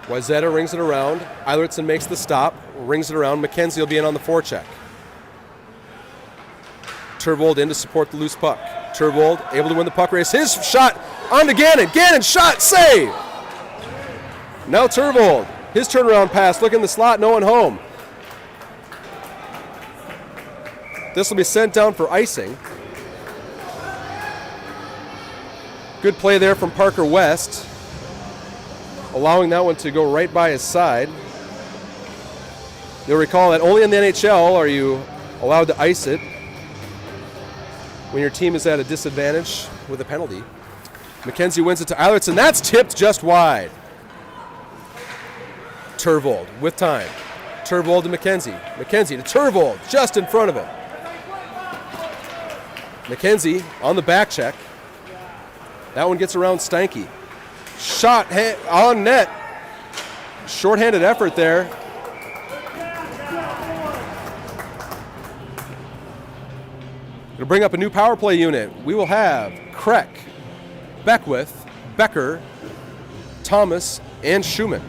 Wayzata rings it around. Eilertson makes the stop, rings it around. MacKenzie will be in on the forecheck. Turvold in to support the loose puck. Turvold able to win the puck race. His shot onto Gannon. Gannon shot, save! Now Turvold. His turnaround pass, look in the slot, no one home. This will be sent down for icing. Good play there from Parker West, allowing that one to go right by his side. You'll recall that only in the NHL are you allowed to ice it when your team is at a disadvantage with a penalty. MacKenzie wins it to Eilertson. That's tipped just wide. Turvold with time. Turvold to MacKenzie. MacKenzie to Turvold, just in front of him. MacKenzie on the back check. That one gets around Stanky. Shot on net. Short-handed effort there. Going to bring up a new power play unit. We will have Kreck, Beckwith, Becker, Thomas, and Schumann.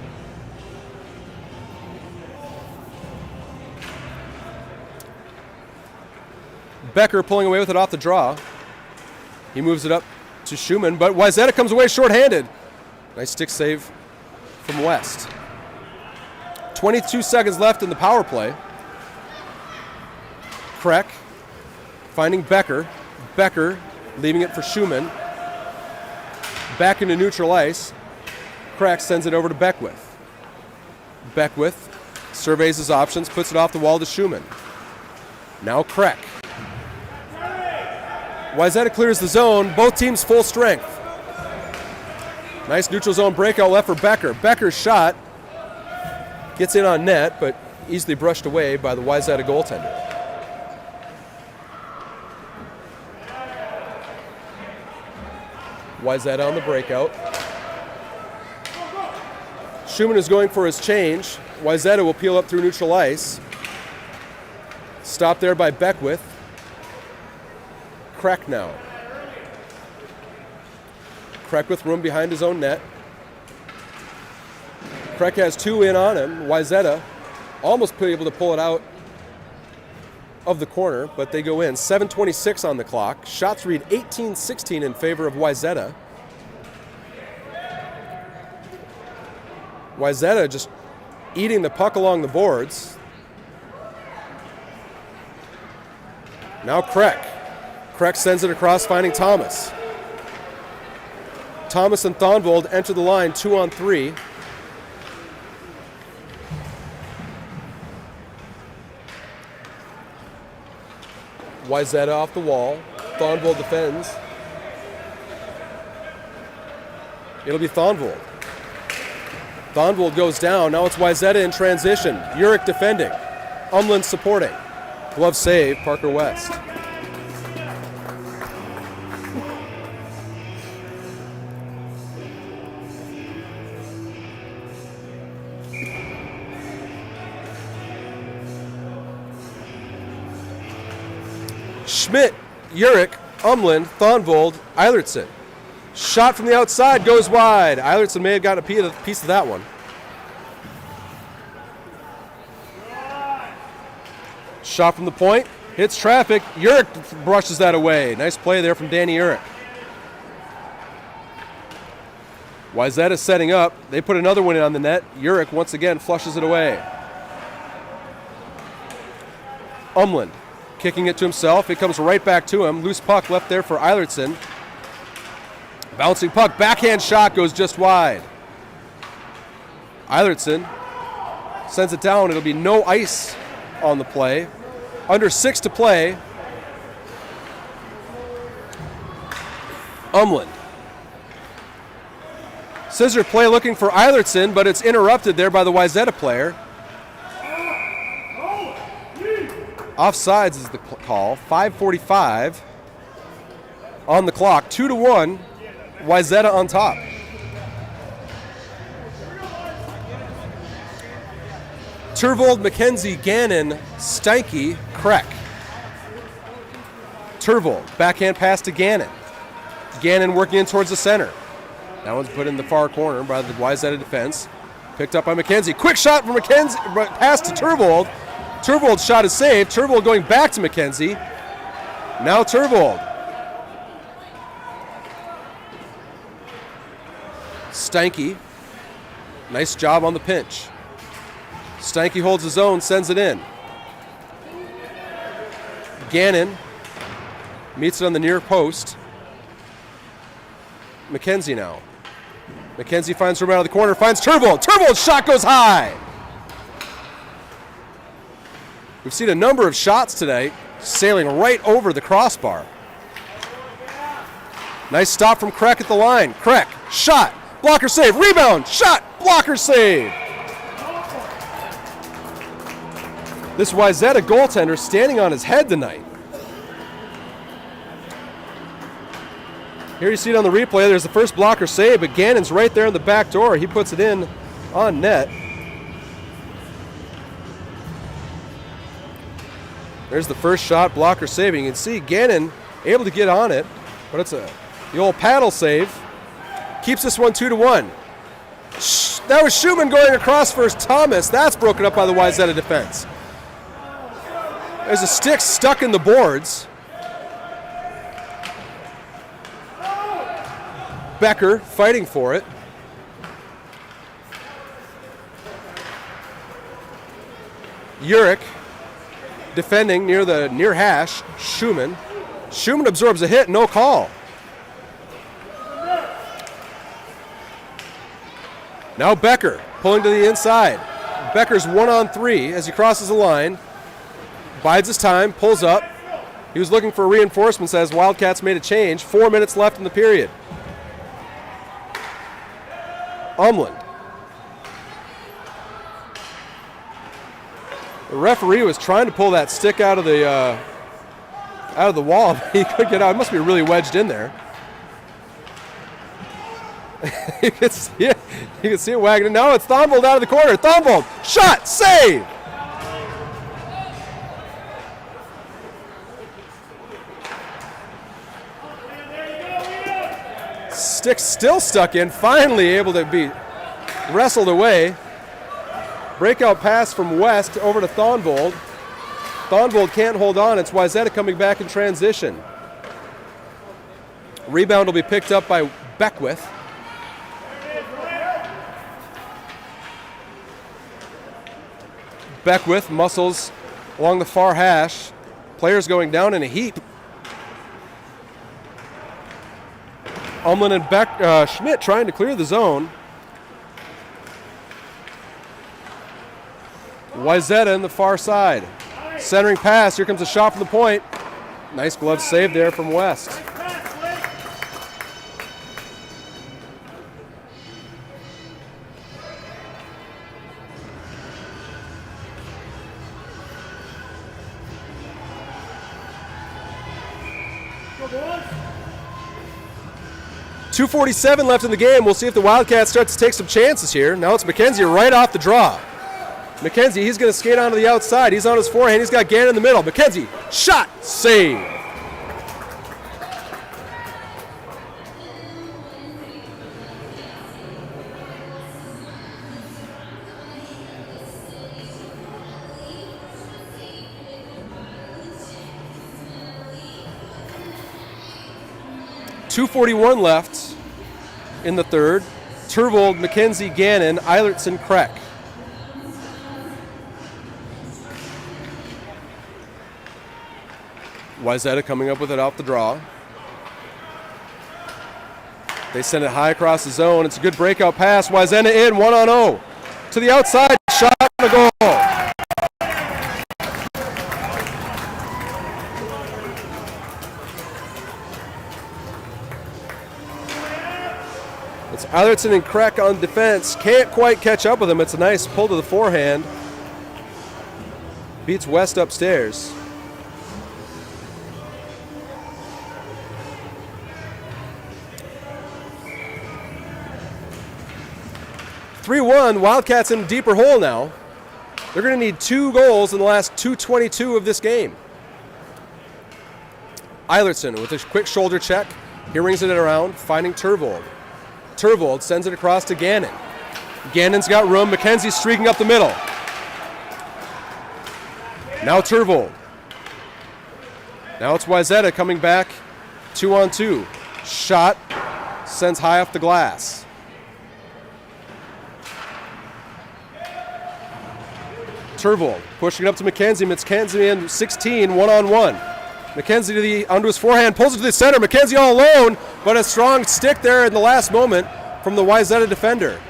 Becker pulling away with it off the draw. He moves it up to Schumann, but Wayzata comes away short-handed. Nice stick save from West. 22 seconds left in the power play. Kreck finding Becker. Becker leaving it for Schumann. Back into neutral ice. Kreck sends it over to Beckwith. Beckwith surveys his options, puts it off the wall to Schumann. Now Kreck. Wayzata clears the zone. Both teams full strength. Nice neutral zone breakout left for Becker. Becker's shot gets in on net, but easily brushed away by the Wayzata goaltender. Wayzata on the breakout. Schumann is going for his change. Wayzata will peel up through neutral ice. Stopped there by Beckwith. Kreck now. Kreck with room behind his own net. Kreck has two in on him. Wayzata almost able to pull it out of the corner, but they go in. 7:26 on the clock. Shots read 18-16 in favor of Wayzata. Wayzata just eating the puck along the boards. Now Kreck. Kreck sends it across, finding Thomas. Thomas and Thonvold enter the line 2-on-3. Wayzata off the wall. Thonvold defends. It'll be Thonvold. Thonvold goes down. Now it's Wayzata in transition. Urick defending. Umland supporting. Glove save, Parker West. Schmidt, Urick, Umland, Thonvold, Eilertson. Shot from the outside goes wide. Eilertson may have gotten a piece of that one. Shot from the point, hits traffic. Urick brushes that away. Nice play there from Danny Urick. Wayzata setting up. They put another one in on the net. Urick once again flushes it away. Umland kicking it to himself. It comes right back to him. Loose puck left there for Eilertson. Bouncing puck. Backhand shot goes just wide. Eilertson sends it down. It'll be no ice on the play. Under 6 to play. Umland. Scissor play looking for Eilertson, but it's interrupted there by the Wayzata player. Offsides is the call. 5:45 on the clock. 2-1. Wayzata on top. Turvold, MacKenzie, Gannon, Steinke, Kreck. Turvold, backhand pass to Gannon. Gannon working in towards the center. That one's put in the far corner by the Wayzata defense. Picked up by MacKenzie. Quick shot from MacKenzie, pass to Turvold. Turvold's shot is saved. Turvold going back to MacKenzie. Now Turvold. Steinke. Nice job on the pinch. Steinke holds his own, sends it in. Gannon meets it on the near post. MacKenzie now. MacKenzie finds room out of the corner, finds Turvold. Turvold's shot goes high. We've seen a number of shots today sailing right over the crossbar. Nice stop from Kreck at the line. Kreck, shot, blocker save, rebound, shot, blocker save. This Wayzata goaltender standing on his head tonight. Here you see it on the replay. There's the first blocker save, but Gannon's right there in the back door. He puts it in on net. There's the first shot, blocker saving. You can see Gannon able to get on it, but it's the old paddle save. Keeps this one 2-1. That was Schumann going across first. Thomas. That's broken up by the Wayzata defense. There's a stick stuck in the boards. Becker fighting for it. Urick defending near the near hash. Schumann. Schumann absorbs a hit, no call. Now Becker pulling to the inside. Becker's 1-on-3 as he crosses the line. Bides his time, pulls up. He was looking for reinforcements as Wildcats made a change. 4 minutes left in the period. Umland. The referee was trying to pull that stick out of the wall, but he couldn't get out. It must be really wedged in there. You can see it wagging. Now it's Thonvold out of the corner. Thonvold, shot, save. Stick still stuck in, finally able to be wrestled away. Breakout pass from West over to Thonvold. Thonvold can't hold on. It's Wayzata coming back in transition. Rebound will be picked up by Beckwith. Beckwith muscles along the far hash. Players going down in a heap. Umlin and Schmidt trying to clear the zone. Wayzata in the far side. Centering pass. Here comes a shot from the point. Nice glove save there from West. .247 left in the game. We'll see if the Wildcats start to take some chances here. Now it's MacKenzie right off the draw. MacKenzie, he's going to skate onto the outside. He's on his forehand. He's got Gannon in the middle. MacKenzie, shot, save. .241 left in the third. Turvold, MacKenzie, Gannon, Eilertson, Kreck. Wayzata coming up with it off the draw. They send it high across the zone. It's a good breakout pass. Wayzata in, 1-on-0. To the outside, shot and a goal. It's Eilertson and Kreck on defense. Can't quite catch up with him. It's a nice pull to the forehand. Beats West upstairs. .3-1, Wildcats in a deeper hole now. They're going to need 2 goals in the last 2:22 of this game. Eilertson with a quick shoulder check. He rings it around, finding Turvold. Turvold sends it across to Gannon. Gannon's got room. MacKenzie streaking up the middle. Now Turvold. Now it's Wayzata coming back. 2-on-2. Shot. Sends high off the glass. Turvold pushing it up to MacKenzie. MacKenzie in 16, 1-on-1. MacKenzie onto his forehand, pulls it to the center. MacKenzie all alone, but a strong stick there in the last moment from the Wayzata defender.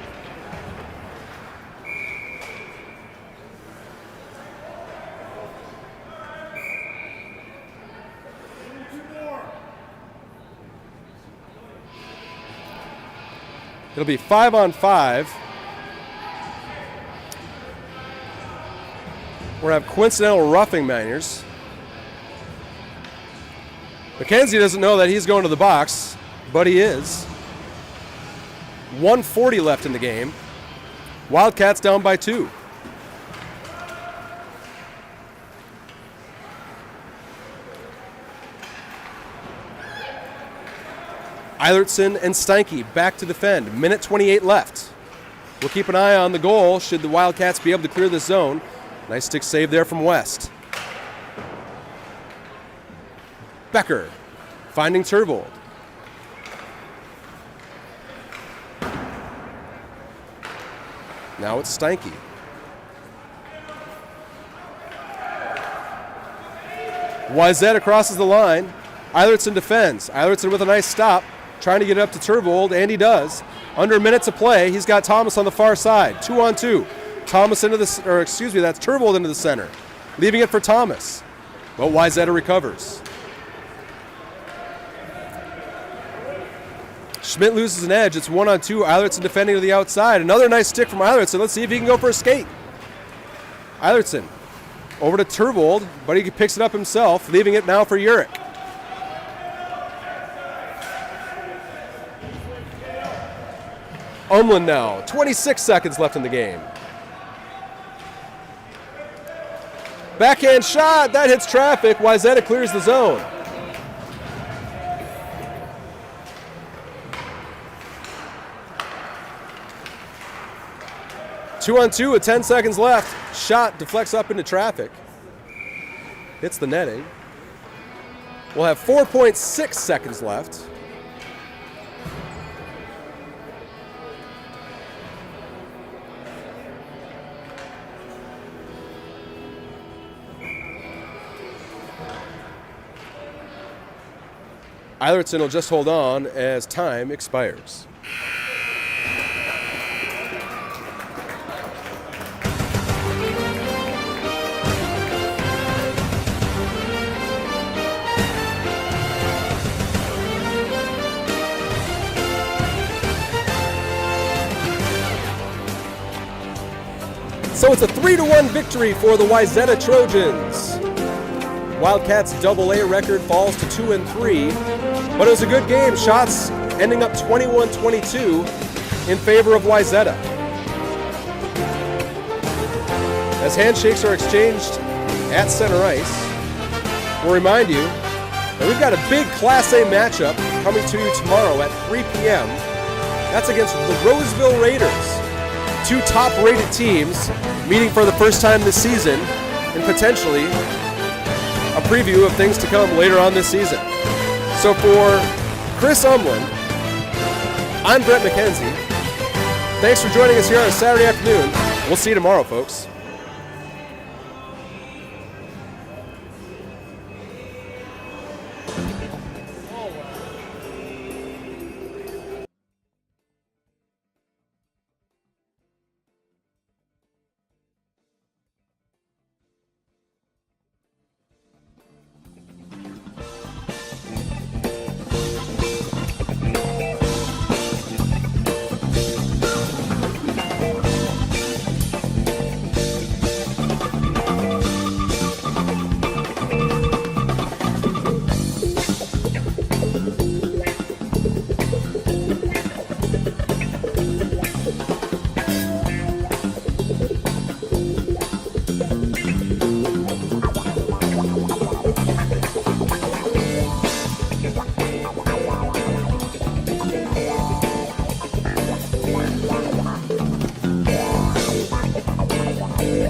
It'll be 5-on-5. We're going to have coincidental roughing manners. MacKenzie doesn't know that he's going to the box, but he is. 1:40 left in the game. Wildcats down by 2. Eilertson and Steinke back to defend. Minute 28 left. We'll keep an eye on the goal should the Wildcats be able to clear this zone. Nice stick save there from West. Becker finding Turvold. Now it's Steinke. Wayzata crosses the line. Eilertson defends. Eilertson with a nice stop, trying to get it up to Turvold, and he does. Under a minute to play, he's got Thomas on the far side. 2-on-2. Thomas into the, or excuse me, that's Turvold into the center, leaving it for Thomas. But Wayzata recovers. Schmidt loses an edge. It's 1-on-2. Eilertson defending to the outside. Another nice stick from Eilertson. Let's see if he can go for a skate. Eilertson over to Turvold, but he picks it up himself, leaving it now for Urich. Umlin now. 26 seconds left in the game. Backhand shot. That hits traffic. Wayzata clears the zone. Two-on-2 with 10 seconds left. Shot deflects up into traffic. Hits the netting. We'll have 4.6 seconds left. Eilertson will just hold on as time expires. So it's a 3-1 victory for the Wayzata Trojans. Wildcats' AA record falls to 2-3, but it was a good game. Shots ending up 21-22 in favor of Wayzata. As handshakes are exchanged at center ice, we'll remind you that we've got a big Class A matchup coming to you tomorrow at 3 p.m. That's against the Roseville Raiders. Two top-rated teams meeting for the first time this season, and potentially a preview of things to come later on this season. So for Chris Umland, I'm Brett MacKenzie. Thanks for joining us here on a Saturday afternoon. We'll see you tomorrow, folks.